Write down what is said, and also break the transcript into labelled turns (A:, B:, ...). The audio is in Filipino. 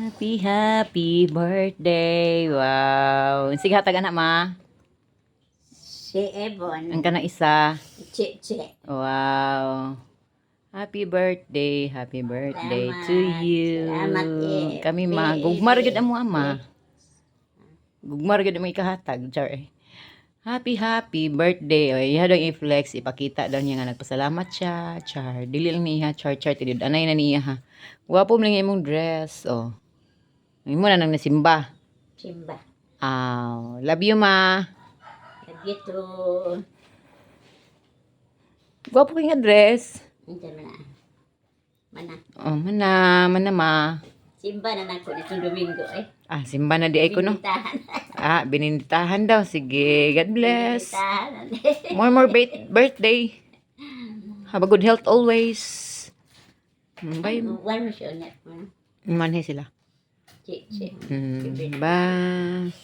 A: Happy birthday. Wow. Sige hatag anak ma.
B: Si Ebon.
A: Ang kana isa.
B: Che.
A: Wow. Happy birthday
B: Salamat.
A: to you.
B: Salamat,
A: Kami ma, gugmar gid amo ama. Gugmar gid mo ikahatag, char. Happy birthday. Oy, iha daw i-flex, ipakita daw niya nga nagpasalamat siya, char. Dili lang niya, char tidid. Anay na niya ha. Wapo mo lang imong dress, oh. Imo na nang nasimba.
B: Simba.
A: Love you ma.
B: Love you too.
A: Wapo kay nga dress.
B: Ito mana.
A: Oh, mana ma.
B: Simba na nako nitong Domingo
A: Simba na di ay ko no.
B: Binitahan.
A: Binintahan daw. Sige, God bless.
B: Binitahan.
A: More birthday. Have a good health always. Bye.
B: One mo siya ulit.
A: Manhe sila.
B: Che.
A: Bye.